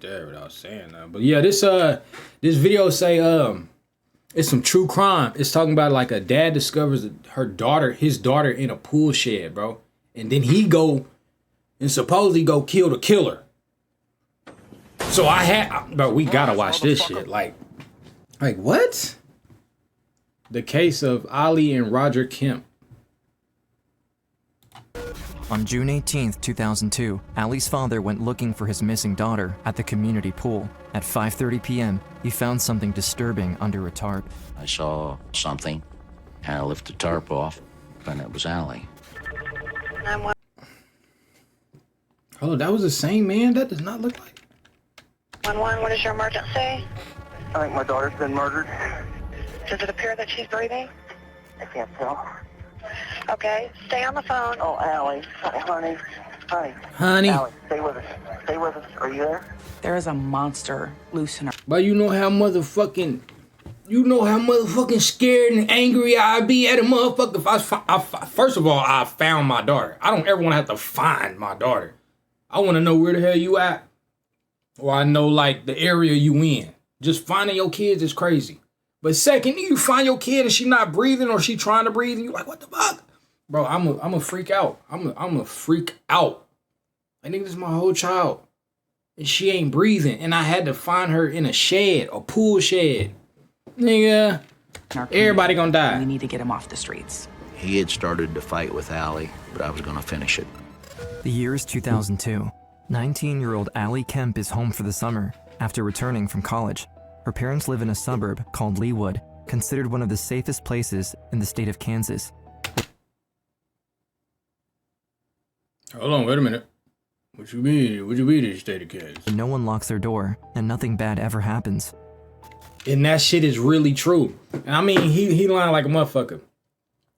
there without saying that. But yeah, this video say it's some true crime. It's talking about like a dad discovers his daughter in a pool shed, bro. And then he go and supposedly go kill the killer. So bro, we gotta watch this shit. Like what? The case of Ally and Roger Kemp. On June 18th, 2002, Ally's father went looking for his missing daughter at the community pool. At 5:30 p.m., he found something disturbing under a tarp. I saw something, and I lifted the tarp off, and it was Ally. Oh, that was the same man? That does not look like... 111, what is your emergency? I think my daughter's been murdered. Does it appear that she's breathing? I can't tell. Okay, stay on the phone. Oh, Ally. Honey. Honey. Ally, stay with us. Stay with us. Are you there? There is a monster loose in her. But you know how motherfucking scared and angry I'd be at a motherfucker if first of all, I found my daughter. I don't ever want to have to find my daughter. I want to know where the hell you at. Or I know like the area you in. Just finding your kids is crazy. But second, you find your kid and she not breathing or she trying to breathe and you like, what the fuck? Bro, I'm a freak out. I'm a freak out. I think this is my whole child. And she ain't breathing. And I had to find her in a shed, a pool shed. Nigga, everybody gonna die. We need to get him off the streets. He had started to fight with Ally, but I was gonna finish it. The year is 2002. 19-year-old Ally Kemp is home for the summer after returning from college. Her parents live in a suburb called Leawood, considered one of the safest places in the state of Kansas. Hold on, wait a minute. What you mean? What you mean in the state of Kansas? No one locks their door, and nothing bad ever happens. And that shit is really true. And I mean, he lying like a motherfucker.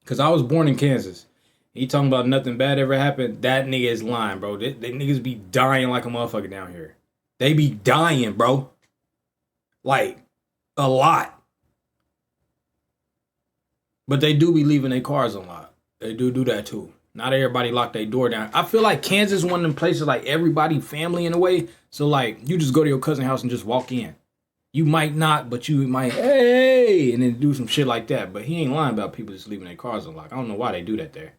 Because I was born in Kansas. He talking about nothing bad ever happened. That nigga is lying, bro. They niggas be dying like a motherfucker down here. They be dying, bro. Like, a lot. But they do be leaving their cars unlocked. They do that too. Not everybody lock their door down. I feel like Kansas is one of them places like everybody family in a way. So like, you just go to your cousin's house and just walk in. You might not, but you might, hey, and then do some shit like that. But he ain't lying about people just leaving their cars unlocked. I don't know why they do that there.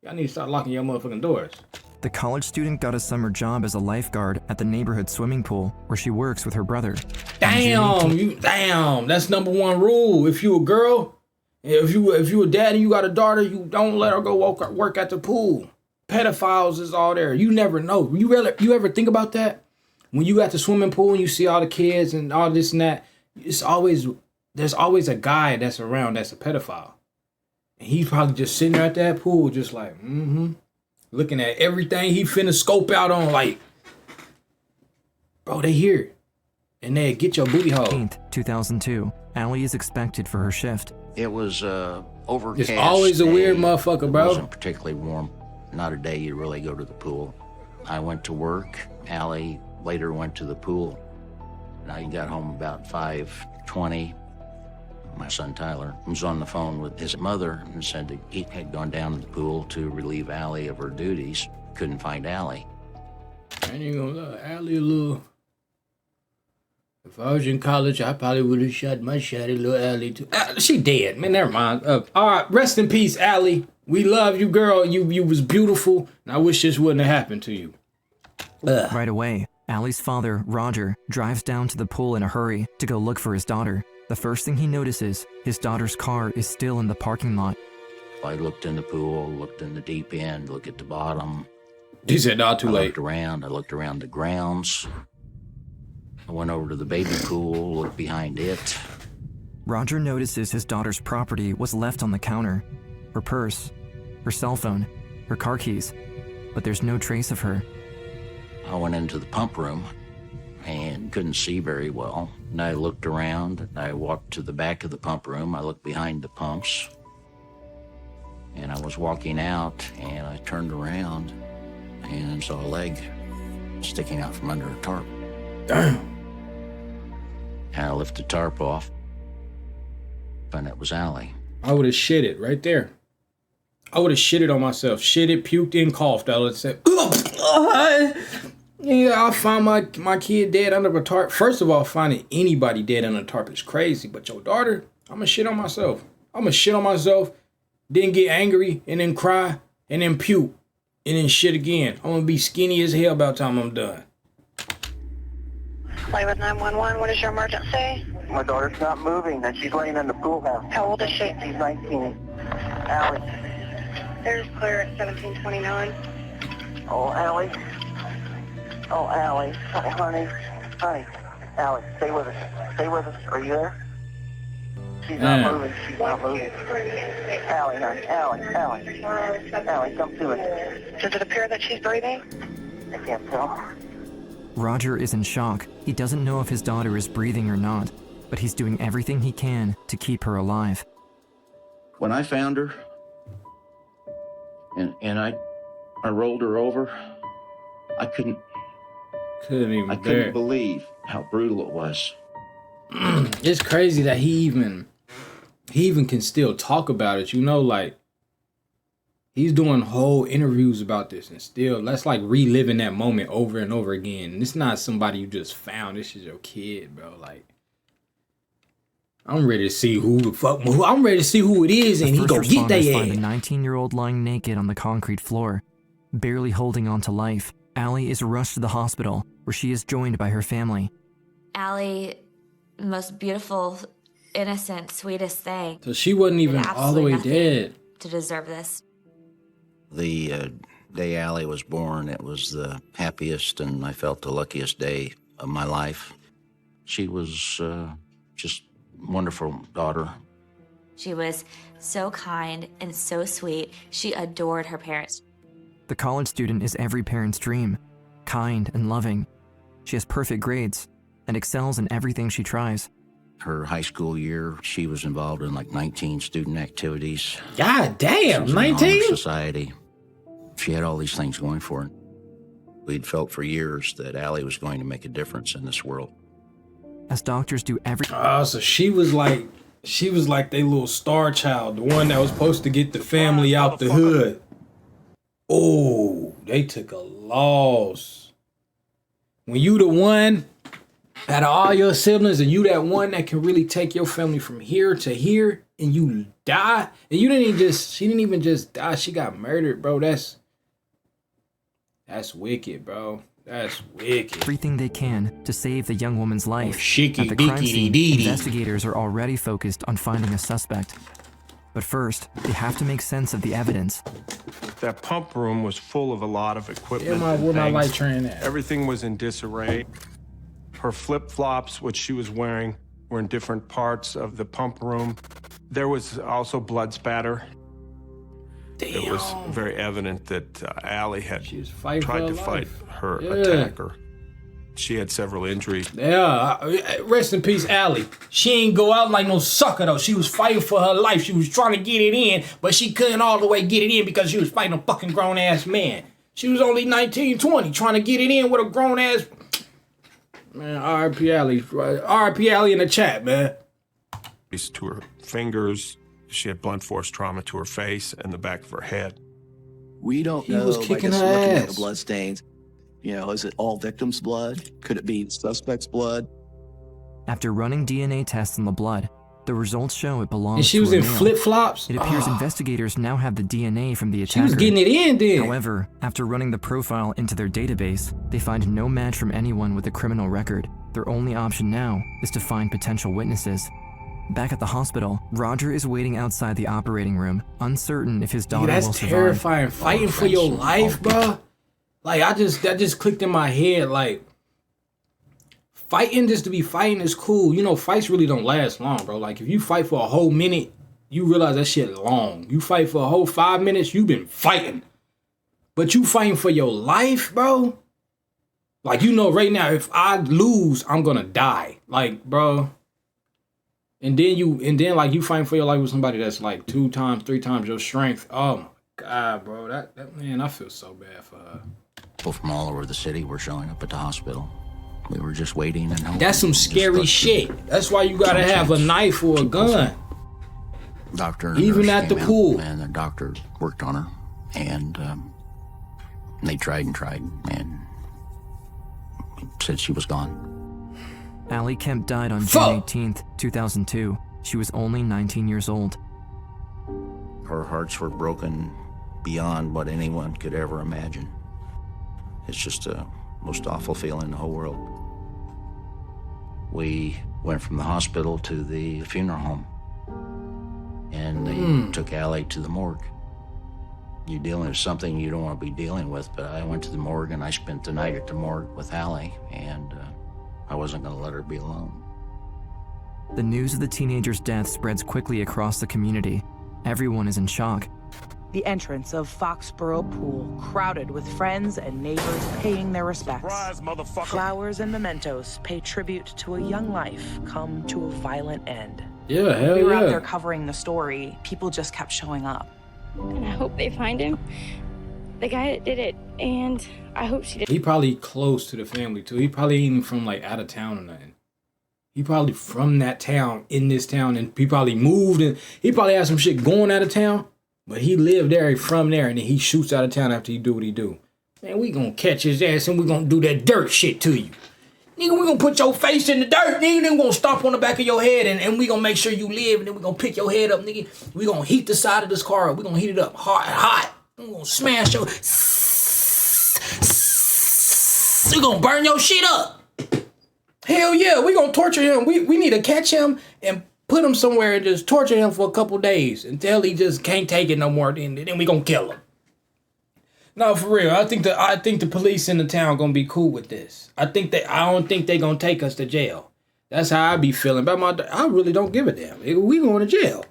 Y'all need to start locking your motherfucking doors. The college student got a summer job as a lifeguard at the neighborhood swimming pool where she works with her brother. Damn, that's number one rule. If you a girl, if you a dad and you got a daughter, you don't let her go work at the pool. Pedophiles is all there. You never know. You ever think about that? When you at the swimming pool and you see all the kids and all this and that, there's always a guy that's around that's a pedophile. And he's probably just sitting there at that pool just like, looking at everything he finna scope out on, like, bro, they here. And they get your booty hole. 2002, Ally is expected for her shift. It was overcast. It's always a weird motherfucker, bro. It wasn't particularly warm. Not a day you really go to the pool. I went to work. Ally later went to the pool. And I got home about 5:20. My son Tyler was on the phone with his mother and said that he had gone down to the pool to relieve Ally of her duties. Couldn't find Ally. I ain't gonna lie, Ally a little... If I was in college, I probably would have shot my shot at little Ally too. She dead, man, never mind. All right, rest in peace, Ally. We love you, girl. You was beautiful, and I wish this wouldn't have happened to you. Right away, Ally's father, Roger, drives down to the pool in a hurry to go look for his daughter. The first thing he notices, his daughter's car is still in the parking lot. I looked in the pool, looked in the deep end, looked at the bottom. He said, not too late. I looked around the grounds. I went over to the baby pool, looked behind it. Roger notices his daughter's property was left on the counter. Her purse, her cell phone, her car keys, but there's no trace of her. I went into the pump room and couldn't see very well. And I looked around, I walked to the back of the pump room, I looked behind the pumps, and I was walking out, and I turned around and saw a leg sticking out from under a tarp. Damn. And I lifted the tarp off, and it was Ally. I would have shit it right there. I would have shitted on myself. Shitted, puked, and coughed. I would have said, Yeah, I find my kid dead under a tarp. First of all, finding anybody dead under a tarp is crazy. But your daughter, I'm gonna shit on myself. I'm gonna shit on myself, then get angry, and then cry, and then puke, and then shit again. I'm gonna be skinny as hell by the time I'm done. Play with 911. What is your emergency? My daughter's not moving, and she's laying in the pool house. How old is she? She's 19. Allie. There's clear at 1729. Oh, Allie. Oh, Allie. Hi, honey. Honey. Allie, stay with us. Stay with us. Are you there? She's not moving. She's not moving. Allie, honey. Allie. Allie, come to us. Does it appear that she's breathing? I can't tell. Roger is in shock. He doesn't know if his daughter is breathing or not, but he's doing everything he can to keep her alive. When I found her, and I rolled her over, I couldn't believe how brutal it was. It's crazy that he even can still talk about it, you know, like he's doing whole interviews about this and still that's like reliving that moment over and over again. And it's not somebody you just found, this is your kid, bro. Like I'm ready to see I'm ready to see who it is, and he go get that find a 19-year-old lying naked on the concrete floor, barely holding on to life. Ally is rushed to the hospital, where she is joined by her family. Ally, the most beautiful, innocent, sweetest thing. So she wasn't even Did all the way absolutely dead. nothing to deserve this. The day Allie was born, it was the happiest and I felt the luckiest day of my life. She was just a wonderful daughter. She was so kind and so sweet. She adored her parents. The college student is every parent's dream, kind and loving. She has perfect grades and excels in everything she tries. Her high school year, she was involved in like 19 student activities. God damn, She was in 19? honor society. She had all these things going for her. We'd felt for years that Allie was going to make a difference in this world. As doctors do every... So she was like they little star child, the one that was supposed to get the family out the hood. Oh, they took a loss. When you the one out of all your siblings and you that one that can really take your family from here to here and you die, and she didn't even just die, she got murdered, bro. That's wicked, bro. That's wicked. everything they can to save the young woman's life. Shicky At the crime dickity scene, dee dee. investigators are already focused on finding a suspect. But first, they have to make sense of the evidence. That pump room was full of a lot of equipment. Where my and light things. train at? Everything was in disarray. Her flip-flops, which she was wearing, were in different parts of the pump room. There was also blood spatter. Damn. It was very evident that Allie had She was fighting for tried her to life. fight her Yeah. attacker. She had several injuries. Yeah, rest in peace, Allie. She ain't go out like no sucker, though. She was fighting for her life. She was trying to get it in, but she couldn't all the way get it in because she was fighting a fucking grown-ass man. She was only 19, 20, trying to get it in with a grown-ass... Man, R.I.P. Allie. R.I.P. Allie in the chat, man. To her fingers, she had blunt force trauma to her face and the back of her head. We don't He know was by kicking just her looking at ass. the blood stains. You know, is it all victims' blood? Could it be the suspect's blood? After running DNA tests on the blood, the results show it belongs And she to was a in male. flip-flops? It appears investigators now have the DNA from the attacker. She was getting it in then. However, after running the profile into their database, they find no match from anyone with a criminal record. Their only option now is to find potential witnesses. Back at the hospital, Roger is waiting outside the operating room, uncertain if his daughter will That's survive. terrifying. Fighting for your life, bro. Like, that just clicked in my head. Like, fighting just to be fighting is cool. You know, fights really don't last long, bro. Like, if you fight for a whole minute, you realize that shit long. You fight for a whole 5 minutes, you've been fighting. But you fighting for your life, bro? Like, you know, right now, if I lose, I'm gonna die. Like, bro. And then like you fighting for your life with somebody that's like 2 times, 3 times your strength. Oh my God, bro. That man, I feel so bad for her. People from all over the city were showing up at the hospital. We were just waiting and hoping. That's some Just scary looked shit. That's why you gotta have a knife or a gun. Doctor and a Even nurse at the came out, pool. and the doctor worked on her, and they tried and said she was gone. Ally Kemp died on June 18th, 2002. She was only 19 years old. Our hearts were broken beyond what anyone could ever imagine. It's just the most awful feeling in the whole world. We went from the hospital to the funeral home, and they took Ally to the morgue. You're dealing with something you don't want to be dealing with, but I went to the morgue and I spent the night at the morgue with Ally, and I wasn't going to let her be alone. The news of the teenager's death spreads quickly across the community. Everyone is in shock. The entrance of Foxborough Pool, crowded with friends and neighbors paying their respects. Surprise, motherfucker. Flowers and mementos pay tribute to a young life come to a violent end. Yeah, hell We were out yeah. there covering the story. People just kept showing up. And I hope they find him, the guy that did it, and I hope she did. He probably close to the family too. He probably ain't even from like out of town or nothing. He probably from that town, in this town, and he probably moved, and he probably had some shit going out of town, but he lived there, he from there, and then he shoots out of town after he do what he do. Man, we gonna catch his ass and we gonna do that dirt shit to you. Nigga, we gonna put your face in the dirt, nigga, then we gonna stomp on the back of your head, and we gonna make sure you live, and then we gonna pick your head up, nigga. We gonna heat the side of this car up. We gonna heat it up hot. We gonna smash your... We gonna burn your shit up. Hell yeah, we gonna torture him. We need to catch him and put him somewhere and just torture him for a couple days until he just can't take it no more. Then we gonna kill him. No, for real. I think the police in the town gonna be cool with this. I don't think they gonna take us to jail. That's how I be feeling about I really don't give a damn. We going to jail.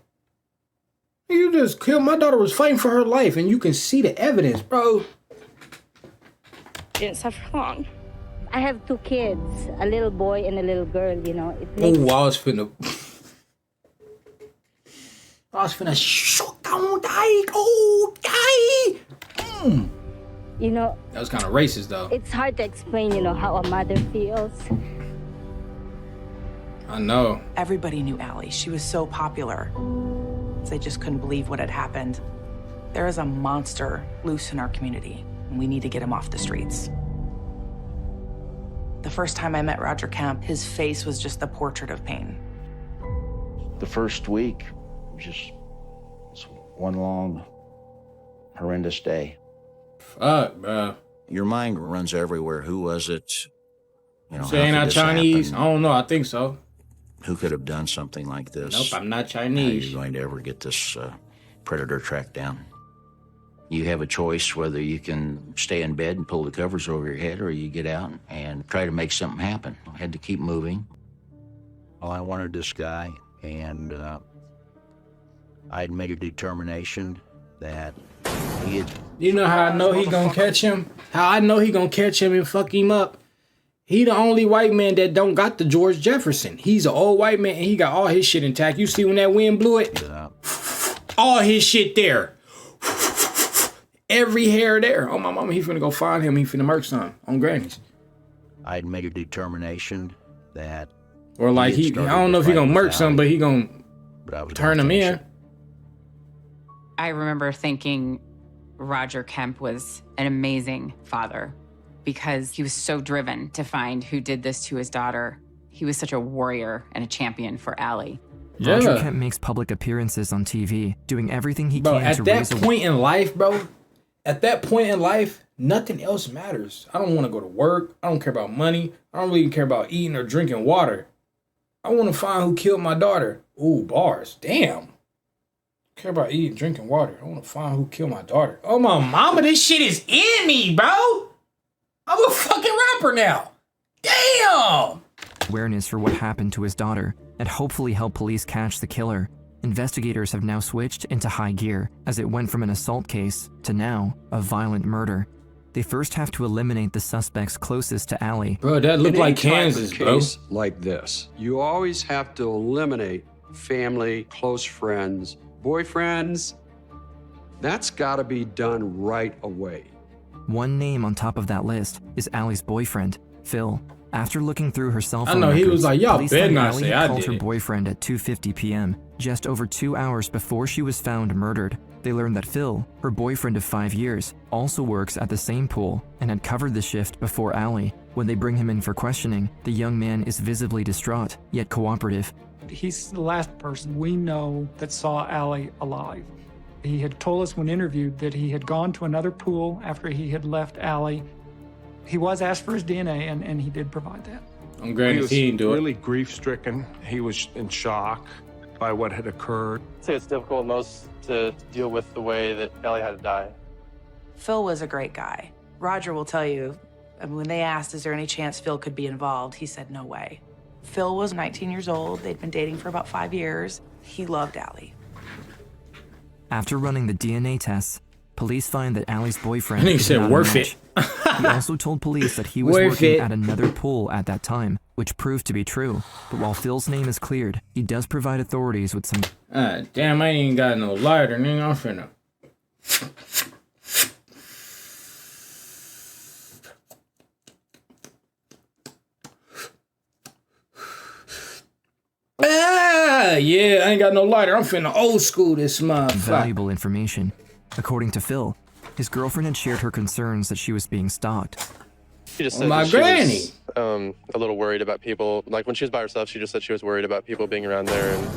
You just killed my daughter. Was fighting for her life, and you can see the evidence, bro. Didn't suffer long. I have 2 kids, a little boy and a little girl, you know. Oh, I was finna shoot down die. Oh, die. You know, That was kind of racist, though. it's hard to explain, you know, how a mother feels. I know. Everybody knew Ally. She was so popular. They just couldn't believe what had happened. There is a monster loose in our community, and we need to get him off the streets. The first time I met Roger Kemp, his face was just the portrait of pain. The first week was just one long, horrendous day. Fuck, bro. Your mind runs everywhere. Who was it? You know, So ain't how not could this Chinese? happen? I don't know. I think so. Who could have done something like this? Nope, I'm not How are Chinese. you going to ever get this predator tracked down? You have a choice whether you can stay in bed and pull the covers over your head, or you get out and try to make something happen. I had to keep moving. Well, I wanted this guy, and I'd made a determination that he had... You know how I know he gonna catch him? How I know he gonna catch him and fuck him up? He the only white man that don't got the George Jefferson. He's an old white man and he got all his shit intact. You see when that wind blew it? All his shit there. Every hair there. Oh, my mama, he finna go find him. He finna murk something on Granny's. I'd made a determination that... Or like I don't know if he gonna murk something, but he gonna turn him in. I remember thinking Roger Kemp was an amazing father because he was so driven to find who did this to his daughter. He was such a warrior and a champion for Ally. Yeah. Roger Kemp makes public appearances on TV, doing everything he Bro, can at to that raise a... point in life, bro, at that point in life, nothing else matters. I don't want to go to work. I don't care about money. I don't really care about eating or drinking water. I want to find who killed my daughter. Ooh, bars. Damn. Care about eating, drinking water. I want to find who killed my daughter. Oh, my mama, this shit is in me, bro. I'm a fucking rapper now. Damn. awareness for what happened to his daughter and hopefully help police catch the killer. Investigators have now switched into high gear as it went from an assault case to now a violent murder. They first have to eliminate the suspects closest to Ally. Bro, that looked like Kansas, bro. Case like this, you always have to eliminate family, close friends, boyfriends. That's got to be done right away. One name on top of that list is Ally's boyfriend, Phil. After looking through her cell phone I know, he was records, like, y'all police better learned not Ally say had I called did her it. boyfriend at 2:50 p.m., just over 2 hours before she was found murdered. They learned that Phil, her boyfriend of 5 years, also works at the same pool and had covered the shift before Ally. When they bring him in for questioning, the young man is visibly distraught, yet cooperative. He's the last person we know that saw Ally alive. He had told us when interviewed that he had gone to another pool after he had left Ally. He was asked for his DNA, and he did provide that. I'm granted he didn't do it. Really grief-stricken. He was in shock by what had occurred. I'd say it's difficult most to deal with the way that Ally had to die. Phil was a great guy. Roger will tell you, when they asked, is there any chance Phil could be involved, he said no way. Phil was 19 years old. They'd been dating for about 5 years. He loved Ally. After running the DNA tests, police find that Ally's boyfriend And he is said not a worth match. it. He also told police that he was Worth working it. at another pool at that time, which proved to be true. But while Phil's name is cleared, he does provide authorities with some... Damn, I ain't got no lighter, nigga. I'm finna... Yeah, I ain't got no lighter. I'm finna old school this motherfucker. valuable information. According to Phil, his girlfriend had shared her concerns that she was being stalked. She just said my that she granny. was a little worried about people. Like when she was by herself, she just said she was worried about people being around there and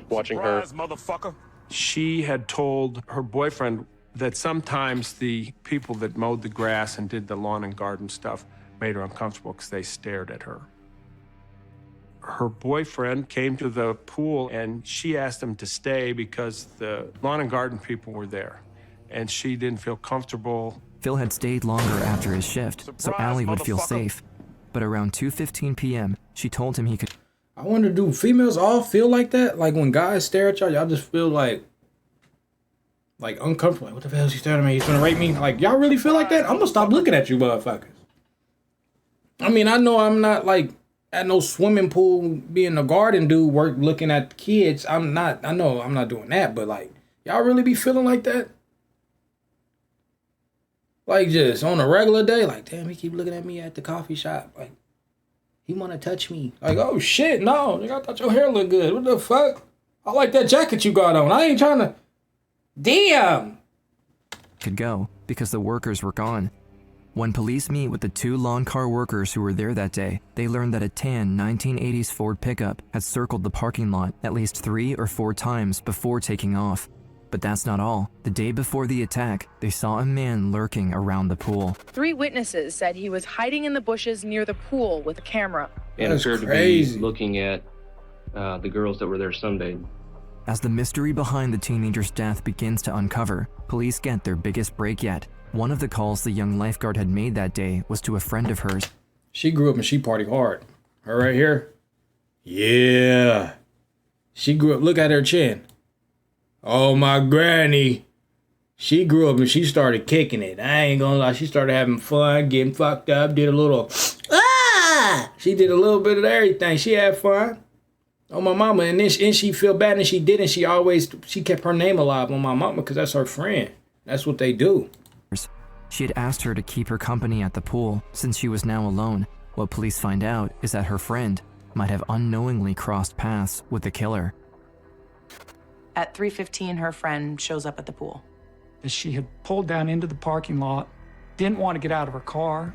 watching her. Motherfucker. She had told her boyfriend that sometimes the people that mowed the grass and did the lawn and garden stuff made her uncomfortable because they stared at her. Her boyfriend came to the pool and she asked him to stay because the lawn and garden people were there. And she didn't feel comfortable. Phil had stayed longer after his shift, so Ally would feel safe. But around 2:15 p.m., she told him he could... I wonder, do females all feel like that? Like when guys stare at y'all, y'all just feel like uncomfortable. Like, what the hell is he staring at me? He's gonna rape me? Like, y'all really feel like that? I'm gonna stop looking at you motherfuckers. I mean, I know I'm not like at no swimming pool being a garden dude looking at kids. I know I'm not doing that, but like, y'all really be feeling like that? Like just on a regular day, like, damn, he keep looking at me at the coffee shop. Like, he wanna touch me. Like, oh shit, no, nigga, I thought your hair looked good. What the fuck? I like that jacket you got on. I ain't trying to, damn. could go because the workers were gone. When police meet with the 2 lawn car workers who were there that day, they learned that a tan 1980s Ford pickup had circled the parking lot at least 3 or 4 times before taking off. But that's not all. The day before the attack, they saw a man lurking around the pool. 3 witnesses said he was hiding in the bushes near the pool with a camera. And appeared to be looking at the girls that were there sunbathing. As the mystery behind the teenager's death begins to uncover, police get their biggest break yet. One of the calls the young lifeguard had made that day was to a friend of hers. She grew up and she partied hard. Her right here. Yeah. She grew up, look at her chin. Oh, my granny. She grew up and she started kicking it. I ain't gonna lie. She started having fun, getting fucked up, did a little, She did a little bit of everything. She had fun. On my mama. And then she feel bad and she didn't. She kept her name alive on my mama because that's her friend. That's what they do. She had asked her to keep her company at the pool since she was now alone. What police find out is that her friend might have unknowingly crossed paths with the killer. At 3:15, her friend shows up at the pool. She had pulled down into the parking lot, didn't want to get out of her car.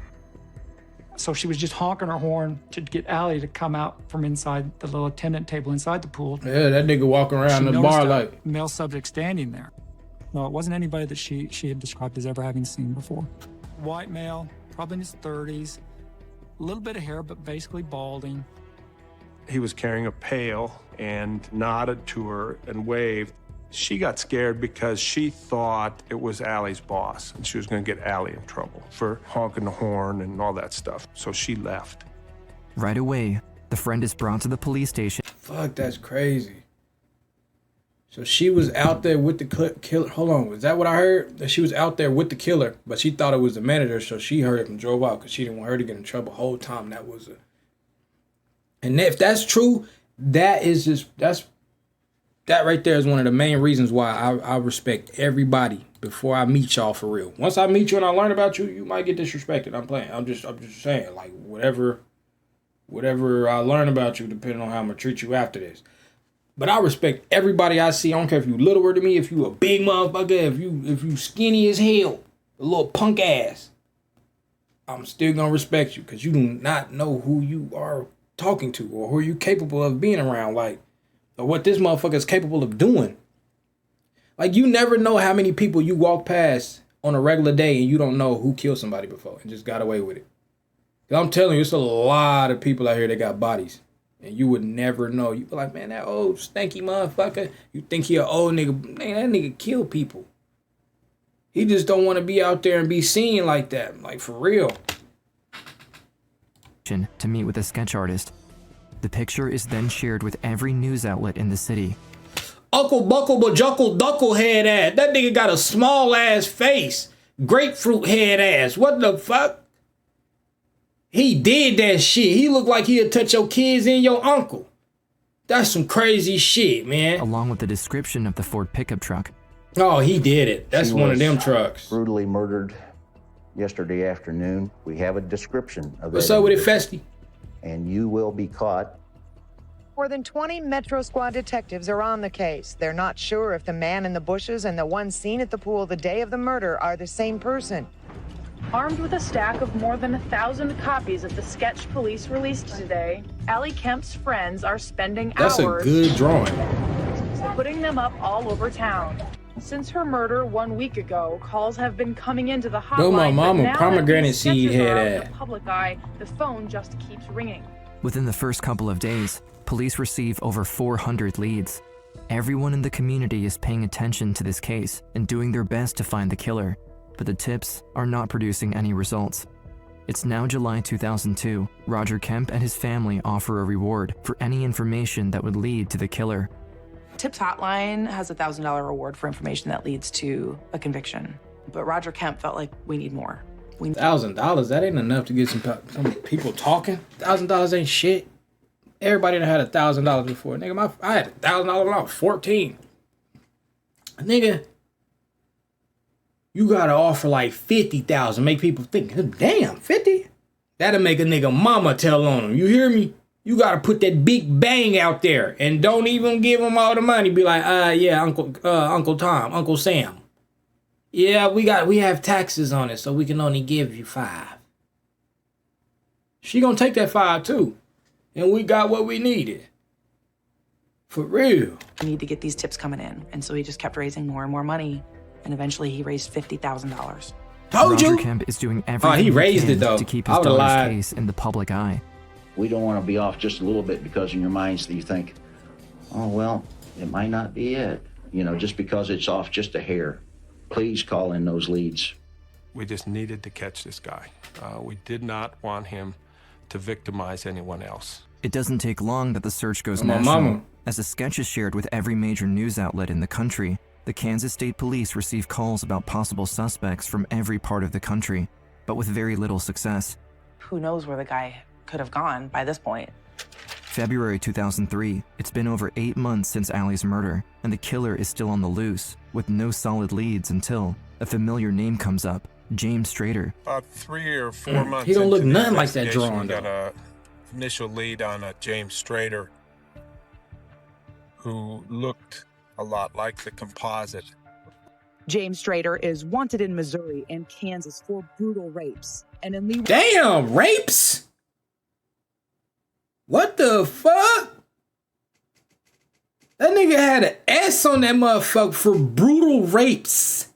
So she was just honking her horn to get Ally to come out from inside the little attendant table inside the pool. Yeah, that nigga walking around the bar like... male subject standing there. No, it wasn't anybody that she had described as ever having seen before. White male, probably in his 30s, a little bit of hair, but basically balding. He was carrying a pail and nodded to her and waved. She got scared because she thought it was Ally's boss and she was gonna get Ally in trouble for honking the horn and all that stuff. So she left. Right away, the friend is brought to the police station. Fuck, that's crazy. So she was out there with the killer. Hold on, was that what I heard? That she was out there with the killer, but she thought it was the manager, so she heard it and drove out because she didn't want her to get in trouble the whole time. That was a... And if that's true, that right there is one of the main reasons why I respect everybody before I meet y'all for real. Once I meet you and I learn about you, you might get disrespected. I'm playing. I'm just saying, like, whatever I learn about you, depending on how I'm gonna treat you after this. But I respect everybody I see. I don't care if you littler than me, if you a big motherfucker, if you skinny as hell, a little punk ass. I'm still gonna respect you because you do not know who you are talking to or who you capable of being around, like, or what this motherfucker is capable of doing. Like, you never know how many people you walk past on a regular day and you don't know who killed somebody before and just got away with it. Cause I'm telling you, it's a lot of people out here that got bodies. And you would never know. You be like, man, that old stanky motherfucker, you think he an old nigga. Man, that nigga kill people. He just don't want to be out there and be seen like that. Like, for real. To meet with a sketch artist. The picture is then shared with every news outlet in the city. Uncle Buckle Bajuckle Duckle head ass. That nigga got a small ass face. Grapefruit head ass. What the fuck? He did that shit. He looked like he'd touch your kids and your uncle. That's some crazy shit, man. Along with the description of the Ford pickup truck. Oh, he did it. That's one of them trucks. Brutally murdered yesterday afternoon. We have a description of that. What's up with it, Festy? And you will be caught. More than 20 Metro Squad detectives are on the case. They're not sure if the man in the bushes and the one seen at the pool the day of the murder are the same person. Armed with a stack of more than 1,000 copies of the sketch police released today, Ally Kemp's friends are spending hours. That's a good drawing. Putting them up all over town. Since her murder 1 week ago, calls have been coming into the hotline. Go my mama, but now pomegranate that these seed sketches are head out in ass. the public eye, the phone just keeps ringing. Within the first couple of days, police receive over 400 leads. Everyone in the community is paying attention to this case and doing their best to find the killer, but the tips are not producing any results. It's now July 2002. Roger Kemp and his family offer a reward for any information that would lead to the killer. Tips Hotline has a $1,000 reward for information that leads to a conviction. But Roger Kemp felt like we need more. $1,000? That ain't enough to get some people talking. $1,000 ain't shit. Everybody done had $1,000 before. Nigga, I had $1,000 when I was 14. Nigga, you gotta offer like 50,000, make people think, damn, 50? That'll make a nigga mama tell on him. You hear me? You gotta put that big bang out there and don't even give him all the money. Be like, yeah, Uncle Tom, Uncle Sam. Yeah, we have taxes on it, so we can only give you 5. She gonna take that 5 too. And we got what we needed. For real. We need to get these tips coming in. And so he just kept raising more and more money. And eventually he raised $50,000. Told you. Roger Kemp is doing everything he raised can it though. to keep his daughter's case in the public eye. We don't want to be off just a little bit because in your minds you think, oh, well, it might not be it. You know, just because it's off just a hair. Please call in those leads. We just needed to catch this guy. We did not want him to victimize anyone else. It doesn't take long that the search goes My national. mama. As the sketch is shared with every major news outlet in the country, the Kansas State Police receive calls about possible suspects from every part of the country, but with very little success. Who knows where the guy could have gone by this point? February 2003, it's been over 8 months since Ally's murder, and the killer is still on the loose, with no solid leads until a familiar name comes up, James Strader. About 3 or 4 months He don't look into the nothing like that investigation, drawing, we got a initial lead on James Strader, who looked a lot like the composite. James Strader is wanted in Missouri and Kansas for brutal rapes. And in Lee. Damn, rapes? What the fuck? That nigga had an S on that motherfucker for brutal rapes.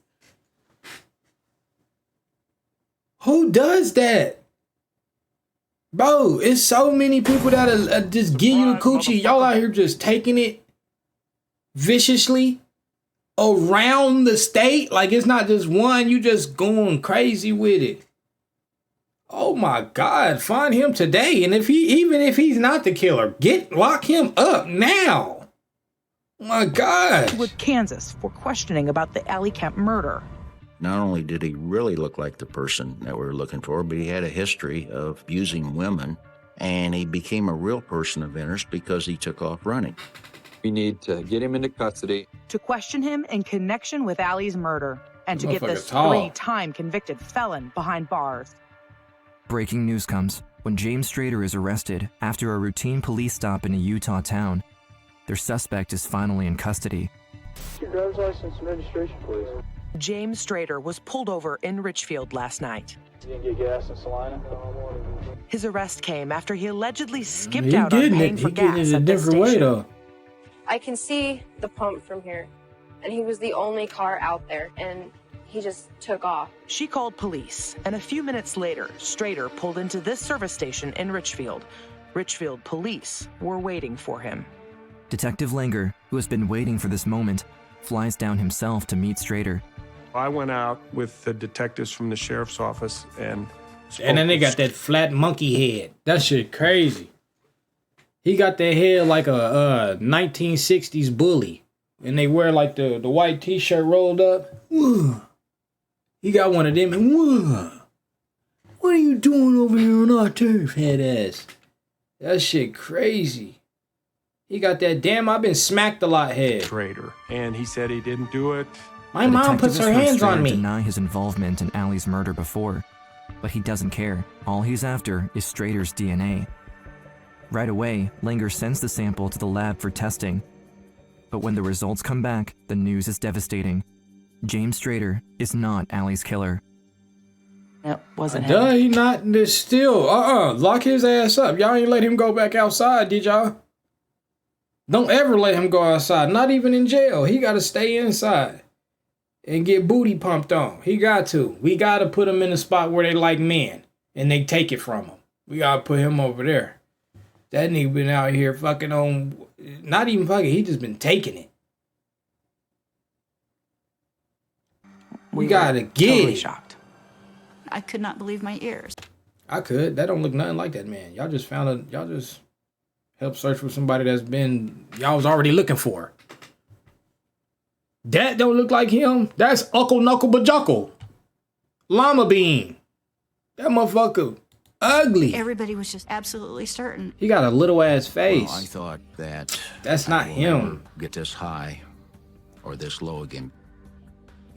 Who does that? Bro, it's so many people that just give you the coochie. Y'all out here just taking it viciously around the state. Like, it's not just one. You just going crazy with it. Oh my God, find him today. And even if he's not the killer, lock him up now. My God. With Kansas for questioning about the Ally Kemp murder. Not only did he really look like the person that we were looking for, but he had a history of abusing women, and he became a real person of interest because he took off running. We need to get him into custody. To question him in connection with Ally's murder and to get this tall. 3-time convicted felon behind bars. Breaking news comes when James Strader is arrested after a routine police stop in a Utah town. Their suspect is finally in custody. Your driver's license and registration, please. James Strader was pulled over in Richfield last night. You didn't get gas in Salina? His arrest came after he allegedly skipped He out on getting paying it. for He getting gas it a at this different way station. though. I can see the pump from here, and he was the only car out there, and he just took off. She called police, and a few minutes later, Strader pulled into this service station in Richfield. Richfield police were waiting for him. Detective Langer, who has been waiting for this moment, flies down himself to meet Strader. I went out with the detectives from the sheriff's office and then they got that flat monkey head. That shit crazy. He got that head like a 1960s bully. And they wear like the white t-shirt rolled up. He got one of them and what are you doing over here on our turf, head ass? That shit crazy. He got that damn I've been smacked a lot head. Traitor. And he said he didn't do it. My mom puts her hands on me. Deny his involvement in Ally's murder before, but he doesn't care. All he's after is Strader's DNA. Right away, Langer sends the sample to the lab for testing. But when the results come back, the news is devastating. James Strader is not Ally's killer. It wasn't Duh, him. he not this still. Lock his ass up. Y'all ain't let him go back outside, did y'all? Don't ever let him go outside, not even in jail. He gotta stay inside and get booty pumped on. He got to. We gotta put him in a spot where they like men and they take it from him. We gotta put him over there. That nigga been out here fucking on, not even fucking, he just been taking it. We gotta get totally it. shocked. I could not believe my ears. I could. That don't look nothing like that man. Y'all just y'all just helped search for somebody that's been, y'all was already looking for. That don't look like him. That's Uncle Knuckle Bajuckle. Llama Bean. That motherfucker ugly. Everybody was just absolutely certain. He got a little ass face. Well, I thought that that's not him. Get this high or this low again.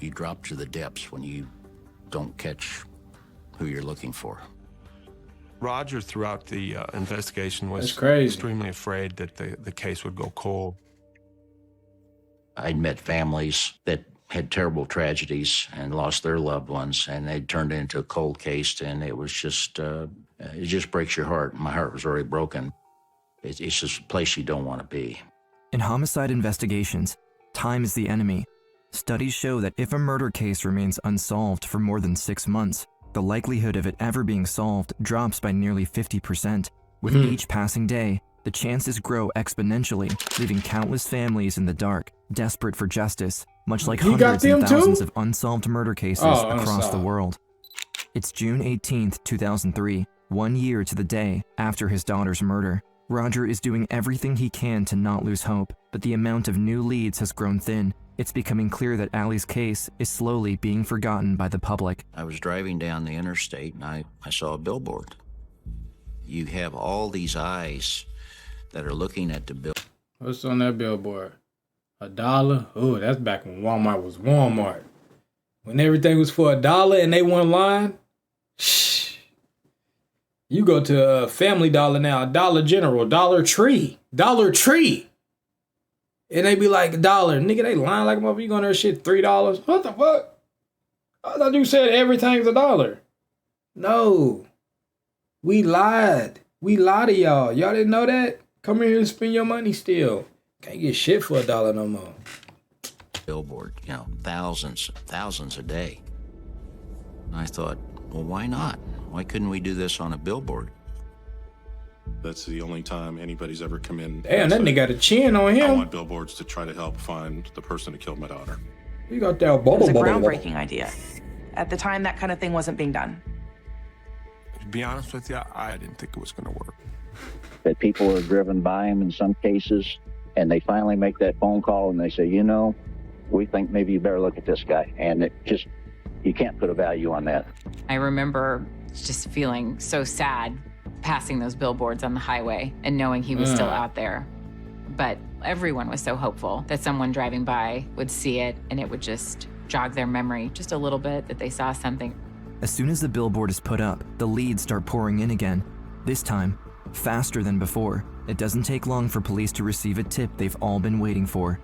You drop to the depths when you don't catch who you're looking for. Roger, throughout the investigation, was That's crazy. extremely afraid that the case would go cold. I'd met families that had terrible tragedies and lost their loved ones, and they'd turned it into a cold case, and it was just, it just breaks your heart. My heart was already broken. It's just a place you don't want to be. In homicide investigations, time is the enemy. Studies show that if a murder case remains unsolved for more than 6 months, the likelihood of it ever being solved drops by nearly 50%. With each passing day, the chances grow exponentially, leaving countless families in the dark, desperate for justice, much like hundreds and thousands of unsolved murder cases across the world. It's June 18th, 2003, 1 year to the day after his daughter's murder. Roger is doing everything he can to not lose hope, but the amount of new leads has grown thin. It's becoming clear that Ally's case is slowly being forgotten by the public. I was driving down the interstate and I saw a billboard. You have all these eyes that are looking at the bill. What's on that billboard? $1? Oh, that's back when Walmart was Walmart. When everything was for $1 and they won line. Shh. You go to Family Dollar now, Dollar General, Dollar Tree. And they be like $1. Nigga, they lying like a motherfucker. You going there shit $3? What the fuck? I thought you said everything's $1. No. We lied. We lied to y'all. Y'all didn't know that? Come here and spend your money still. Can't get shit for $1 no more. Billboard, you know, thousands a day. And I thought, well, why not? Why couldn't we do this on a billboard? That's the only time anybody's ever come in. Damn, that nigga got a chin on him. I want billboards to try to help find the person who killed my daughter. You got that bubble. It was a groundbreaking idea. At the time, that kind of thing wasn't being done. To be honest with you, I didn't think it was going to work. That people are driven by him in some cases, and they finally make that phone call and they say, you know, we think maybe you better look at this guy. And it just, you can't put a value on that. I remember just feeling so sad passing those billboards on the highway and knowing he was still out there. But everyone was so hopeful that someone driving by would see it and it would just jog their memory just a little bit that they saw something. As soon as the billboard is put up, the leads start pouring in again. This time, faster than before. It doesn't take long for police to receive a tip they've all been waiting for.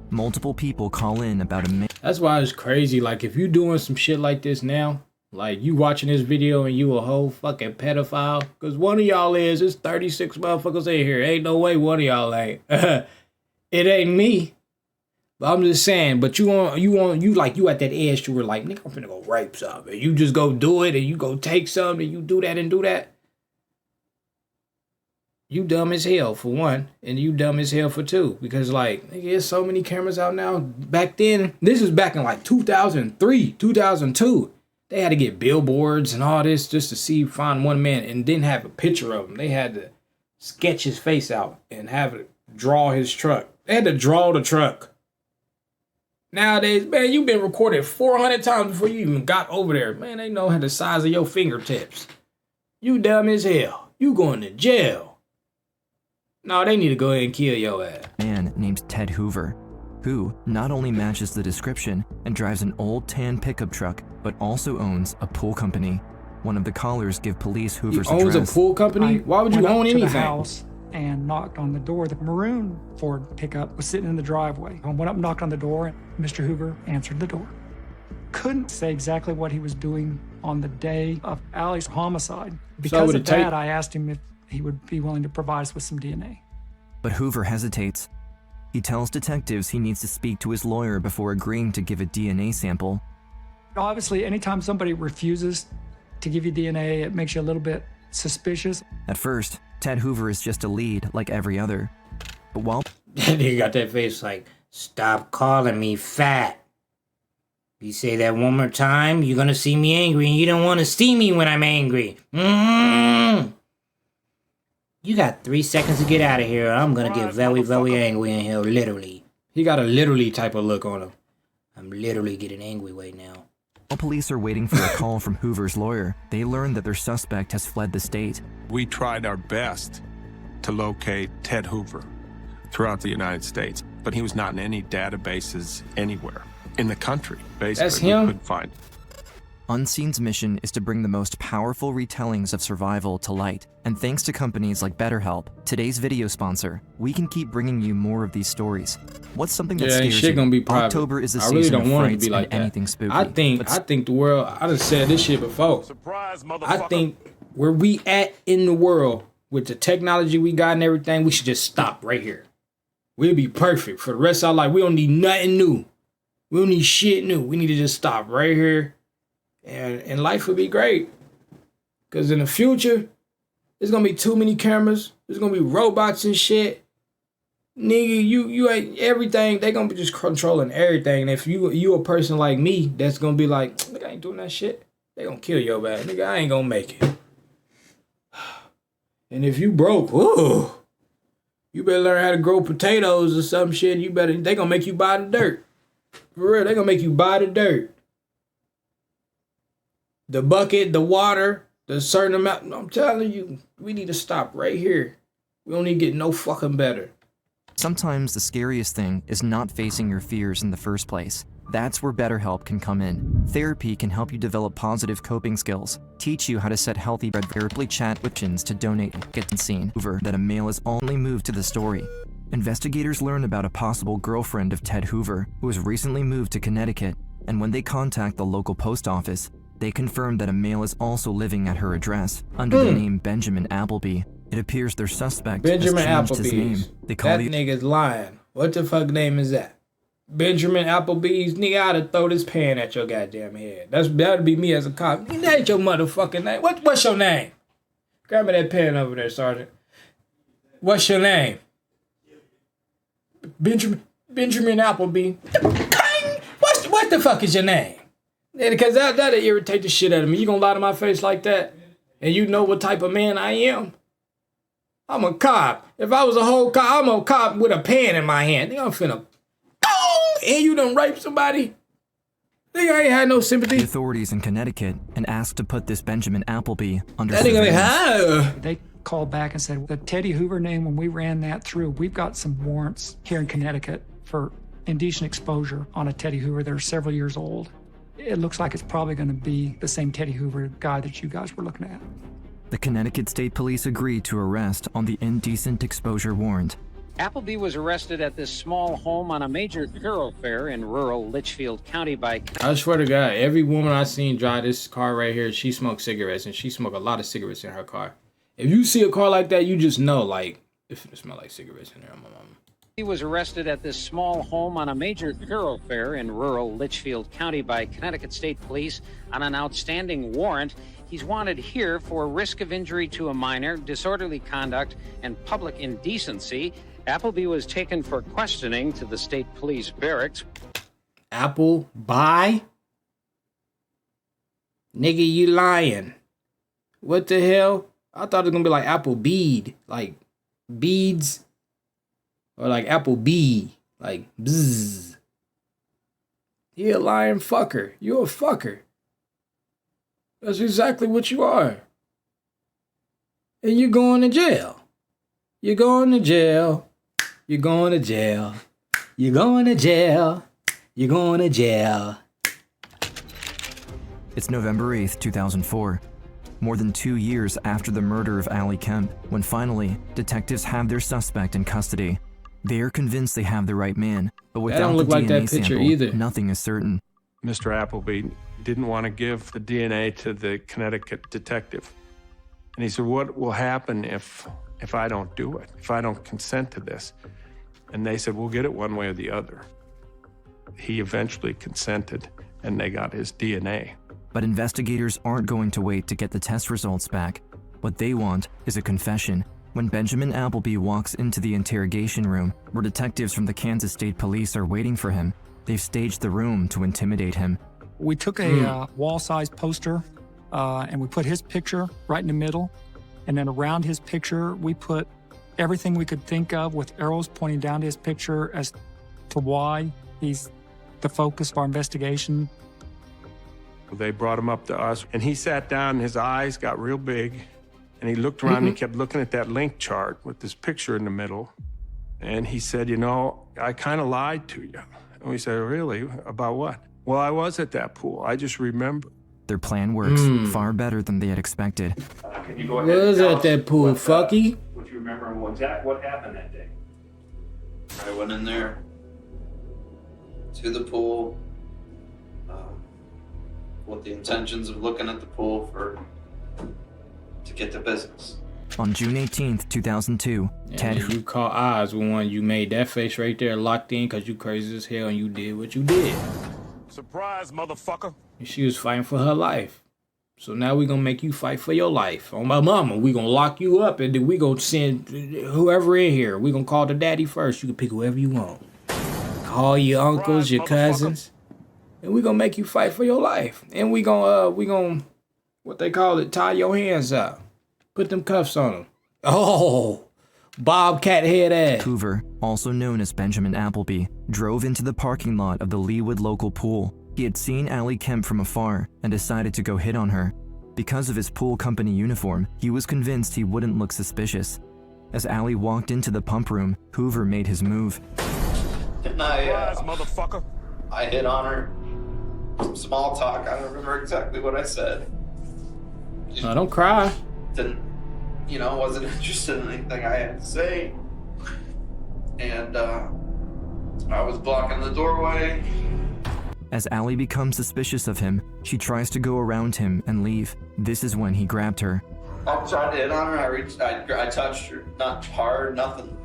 multiple people call in about a man. That's why it's crazy. Like, if you doing some shit like this now, like you watching this video and you a whole fucking pedophile, because one of y'all is, it's 36 motherfuckers in here. Ain't no way one of y'all ain't. It ain't me. But I'm just saying, but you at that edge to where like, nigga, I'm finna go rape something. And you just go do it and you go take something and you do that and do that. You dumb as hell for one, and you dumb as hell for two. Because like, nigga, there's so many cameras out now. Back then, this is back in like 2003, 2002. They had to get billboards and all this just to find one man and didn't have a picture of him. They had to sketch his face out and have it draw his truck. They had to draw the truck. Nowadays, man, you've been recorded 400 times before you even got over there. Man, they know the size of your fingertips. You dumb as hell. You going to jail. No, they need to go ahead and kill your ass. Man named Ted Hoover, who not only matches the description and drives an old tan pickup truck, but also owns a pool company. One of the callers give police Hoover's address. He owns a pool company? Why would you own anything? To the house and knocked on the door. The maroon Ford pickup was sitting in the driveway. I went up and knocked on the door, and Mr. Hoover answered the door. Couldn't say exactly what he was doing on the day of Ally's homicide. Because of that, I asked him if he would be willing to provide us with some DNA. But Hoover hesitates. He tells detectives he needs to speak to his lawyer before agreeing to give a DNA sample. Obviously, anytime somebody refuses to give you DNA, it makes you a little bit suspicious. At first, Ted Hoover is just a lead like every other. But while he got that face like, stop calling me fat. You say that one more time, you're gonna see me angry, and you don't want to see me when I'm angry. You got 3 seconds to get out of here. I'm gonna get very, very angry in here, literally. He got a literally type of look on him. I'm literally getting angry right now. While police are waiting for a call from Hoover's lawyer, they learn that their suspect has fled the state. We tried our best to locate Ted Hoover throughout the United States, but he was not in any databases anywhere in the country. Basically, that's him? We couldn't find him. Unseen's mission is to bring the most powerful retellings of survival to light. And thanks to companies like BetterHelp, today's video sponsor, we can keep bringing you more of these stories. What's something that scares you? Gonna be private. October is a I really season don't of want it to frights be like and that. anything spooky. I think the world, I just said this shit before. Surprise, motherfucker. I think where we at in the world, with the technology we got and everything, we should just stop right here. We'll be perfect for the rest of our life. We don't need nothing new. We don't need shit new. We need to just stop right here. And life would be great. Because in the future, there's going to be too many cameras. There's going to be robots and shit. Nigga, you ain't everything. They going to be just controlling everything. And if you a person like me, that's going to be like, nigga, I ain't doing that shit. They going to kill your ass. Nigga, I ain't going to make it. And if you broke, ooh, you better learn how to grow potatoes or some shit. They going to make you buy the dirt. For real, they going to make you buy the dirt. The bucket, the water, the certain amount. I'm telling you, we need to stop right here. We don't need to get no fucking better. Sometimes the scariest thing is not facing your fears in the first place. That's where BetterHelp can come in. Therapy can help you develop positive coping skills, teach you how to set healthy verbally chat with chins to donate and get seen. Hoover that a male is only moved to the story. Investigators learn about a possible girlfriend of Ted Hoover who has recently moved to Connecticut, and when they contact the local post office, they confirm that a male is also living at her address under the name Benjamin Appleby. It appears their suspect Benjamin has changed his Applebee's. name. They call That nigga's lying. What the fuck name is that? Benjamin Applebee's? Nigga, I'd have throw this pan at your goddamn head. That'd be me as a cop. That ain't your motherfucking name. What's your name? Grab me that pen over there, Sergeant. What's your name? Benjamin Appleby. What the fuck is your name? Yeah, because that'll irritate the shit out of me. You gonna lie to my face like that? And you know what type of man I am? I'm a cop. If I was a whole cop, I'm a cop with a pen in my hand. Think I'm finna... And you done rape somebody? Think I ain't had no sympathy? The authorities in Connecticut and asked to put this Benjamin Appleby under that surveillance. They called back and said, the Teddy Hoover name, when we ran that through, we've got some warrants here in Connecticut for indecent exposure on a Teddy Hoover that are several years old. It looks like it's probably going to be the same Teddy Hoover guy that you guys were looking at. The Connecticut State Police agreed to arrest on the indecent exposure warrant. Appleby was arrested at this small home on a major thoroughfare in rural Litchfield County by... I swear to God, every woman I seen drive this car right here, she smokes cigarettes, and she smoked a lot of cigarettes in her car. If you see a car like that, you just know, like, if it smells like cigarettes in there, my mom. He was arrested at this small home on a major thoroughfare in rural Litchfield County by Connecticut State Police on an outstanding warrant. He's wanted here for risk of injury to a minor, disorderly conduct, and public indecency. Appleby was taken for questioning to the state police barracks. Appleby? Nigga, you lying. What the hell? I thought it was gonna be like Applebead, like beads. Or like Applebee, like bzzz. He a lying fucker. You a fucker. That's exactly what you are. And you're going to jail. You're going to jail. You're going to jail. You're going to jail. You're going to jail. It's November 8th, 2004. More than 2 years after the murder of Ally Kemp, when finally, detectives have their suspect in custody. They are convinced they have the right man, but without the DNA sample, nothing is certain. Mr. Appleby didn't want to give the DNA to the Connecticut detective. And he said, what will happen if I don't do it, if I don't consent to this? And they said, we'll get it one way or the other. He eventually consented, and they got his DNA. But investigators aren't going to wait to get the test results back. What they want is a confession. When Benjamin Appleby walks into the interrogation room, where detectives from the Kansas State Police are waiting for him, they've staged the room to intimidate him. We took a wall-sized poster, and we put his picture right in the middle. And then around his picture, we put everything we could think of with arrows pointing down to his picture as to why he's the focus of our investigation. They brought him up to us, and he sat down, and his eyes got real big, and he looked around and he kept looking at that link chart with this picture in the middle. And he said, you know, I kind of lied to you. And we said, really? About what? Well, I was at that pool. I just remember. Their plan works far better than they had expected. Can you go ahead was at that pool, fucky? What you remember and what happened that day? I went in there to the pool with the intentions of looking at the pool to get to business. On June 18th, 2002, Ted You caught eyes with one. You made that face right there locked in because you crazy as hell and you did what you did. Surprise, motherfucker. And she was fighting for her life. So now we gonna make you fight for your life. On my mama, we gonna lock you up and then we gonna send whoever in here. We gonna call the daddy first. You can pick whoever you want. Call your uncles, your cousins. And we gonna make you fight for your life. And we gonna, what they call it, tie your hands up. Put them cuffs on them. Oh, bobcat head ass. Hoover, also known as Benjamin Appleby, drove into the parking lot of the Leawood local pool. He had seen Ally Kemp from afar and decided to go hit on her. Because of his pool company uniform, he was convinced he wouldn't look suspicious. As Ally walked into the pump room, Hoover made his move. And I hit on her. Some small talk. I don't remember exactly what I said. No, don't cry. Didn't, wasn't interested in anything I had to say. And I was blocking the doorway. As Ally becomes suspicious of him, she tries to go around him and leave. This is when he grabbed her. I tried to hit on her. I touched her. Not hard, nothing.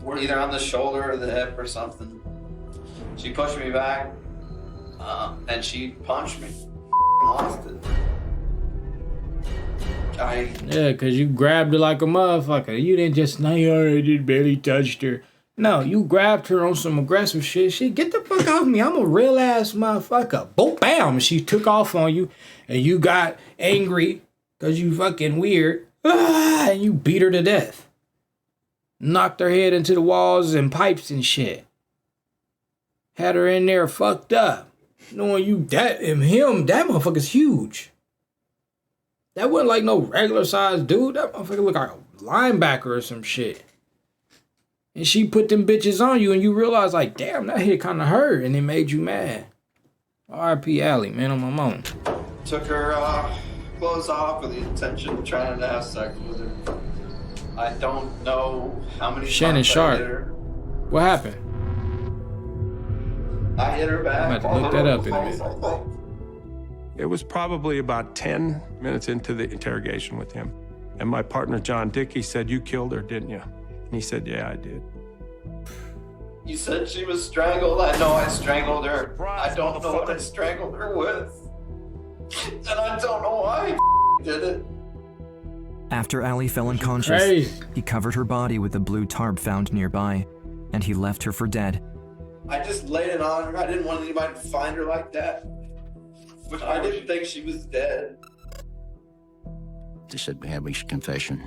Either on the shoulder or the hip or something. She pushed me back, and she punched me. Lost it. Yeah, because you grabbed her like a motherfucker. You didn't just, I just barely touched her. No, you grabbed her on some aggressive shit. She, get the fuck off me. I'm a real ass motherfucker. Boom, bam. She took off on you, and you got angry because you fucking weird. And you beat her to death. Knocked her head into the walls and pipes and shit. Had her in there fucked up. Knowing you, that motherfucker's huge. That wasn't like no regular sized dude. That motherfucker looked like a linebacker or some shit. And she put them bitches on you and you realize like, damn, that hit kind of hurt and it made you mad. R.I.P. Ally, man, on my mom. Took her clothes off with the intention of trying to have sex with her. I don't know how many Shannon times I Sharp. hit her. What happened? I hit her back. I'm about to look that up in a minute. It was probably about 10 minutes into the interrogation with him. And my partner, John Dickey, said, "You killed her, didn't you?" And he said, "Yeah, I did." You said she was strangled. I know I strangled her. I don't know what I strangled her with. And I don't know why I did it. After Ally fell unconscious, Crazy. he covered her body with a blue tarp found nearby, and he left her for dead. I just laid it on her. I didn't want anybody to find her like that. But I didn't think she was dead. They said, have a confession.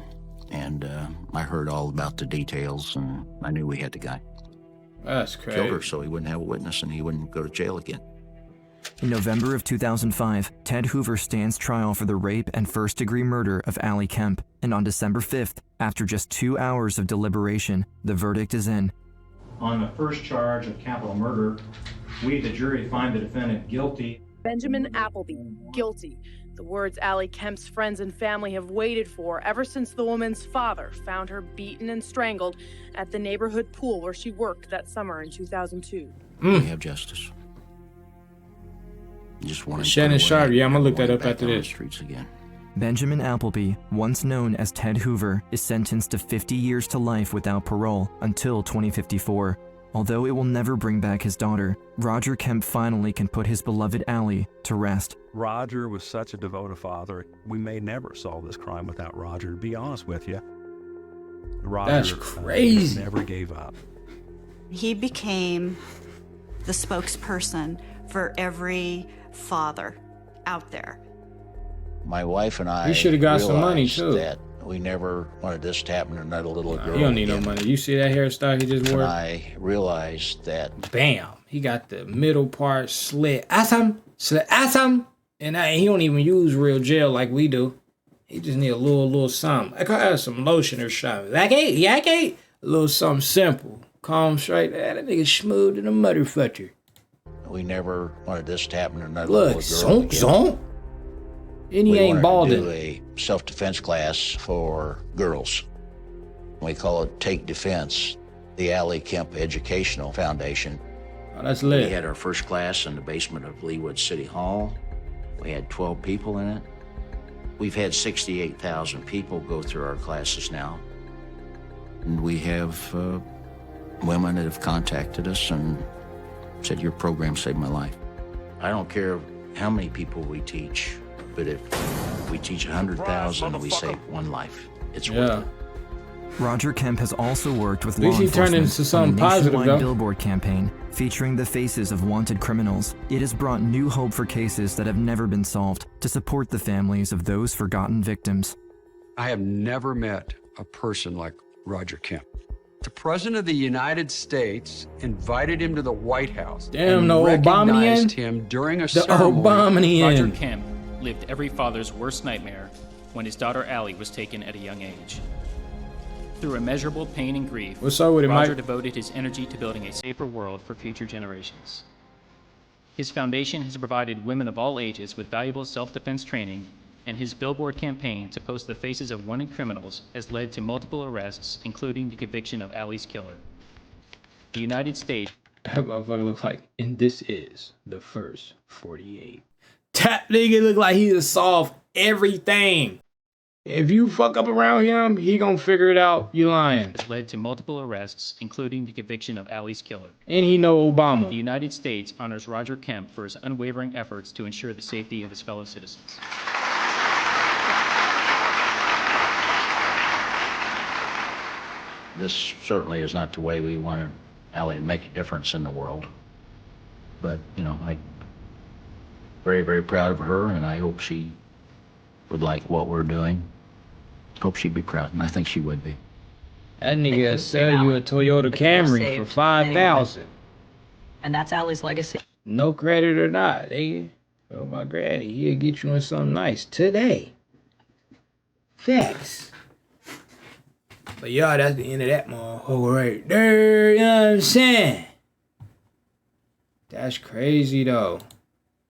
And I heard all about the details, and I knew we had the guy. That's crazy. Killed her so he wouldn't have a witness and he wouldn't go to jail again. In November of 2005, Ted Hoover stands trial for the rape and first-degree murder of Ally Kemp, and on December 5th, after just 2 hours of deliberation, the verdict is in. On the first charge of capital murder, we, the jury, find the defendant guilty. Benjamin Appleby, guilty. The words Ally Kemp's friends and family have waited for ever since the woman's father found her beaten and strangled at the neighborhood pool where she worked that summer in 2002. We have justice. Just want to Shannon Sharp. Yeah, I'm gonna look that up back after on the this. streets again. Benjamin Appleby, once known as Ted Hoover, is sentenced to 50 years to life without parole until 2054. Although it will never bring back his daughter, Roger Kemp finally can put his beloved Ally to rest. Roger was such a devoted father. We may never solve this crime without Roger, to be honest with you. Roger, That's crazy. Never gave up. He became the spokesperson for every father out there. My wife and I You should have got some money, realized too. that we never wanted this to happen to another little girl. You don't need no again. money. You see that hairstyle he just And wore? I realized that Bam. He got the middle part slit. Awesome. Slit. Awesome. And he don't even use real gel like we do. He just need a little something. I could have some lotion or something. A little something simple. Calm straight. That nigga smooth in a motherfucker. we never wanted this to happen to another Look, little girl again. zonk. And he We ain't wanted to balding. do a self-defense class for girls. We call it Take Defense, the Ally Kemp Educational Foundation. Oh, that's lit. We had our first class in the basement of Leawood City Hall. We had 12 people in it. We've had 68,000 people go through our classes now. And we have women that have contacted us and said, your program saved my life. I don't care how many people we teach, but if we teach 100,000, we save one life. It's worth it. Roger Kemp has also worked with At law least he turned enforcement into something on a positive, nationwide though. Billboard campaign featuring the faces of wanted criminals. It has brought new hope for cases that have never been solved to support the families of those forgotten victims. I have never met a person like Roger Kemp. The President of the United States invited him to the White House Damn, and no recognized Obamanian? him during a The ceremony. Obamanian. Roger Kemp lived every father's worst nightmare when his daughter Ally was taken at a young age. Through immeasurable pain and grief, What's up with it, Roger Mike? devoted his energy to building a safer world for future generations. His foundation has provided women of all ages with valuable self-defense training, and his Billboard campaign to post the faces of wanted criminals has led to multiple arrests, including the conviction of Ally's killer. The United States... That motherfucker look like, and this is the first 48. That nigga look like he has solved everything. If you fuck up around him, he gonna figure it out. You lying. has led to multiple arrests, including the conviction of Ally's killer. And he know Obama. The United States honors Roger Kemp for his unwavering efforts to ensure the safety of his fellow citizens. This certainly is not the way we wanted Ally to make a difference in the world. But, you know, I'm very, very proud of her, and I hope she would like what we're doing. Hope she'd be proud, and I think she would be. That nigga sell you a Toyota Camry for $5,000. And that's Ally's legacy. No credit or not, nigga. Oh, my granny, he'll get you in something nice today. Facts. But y'all, that's the end of that motherfucker right there, you know what I'm saying? That's crazy, though.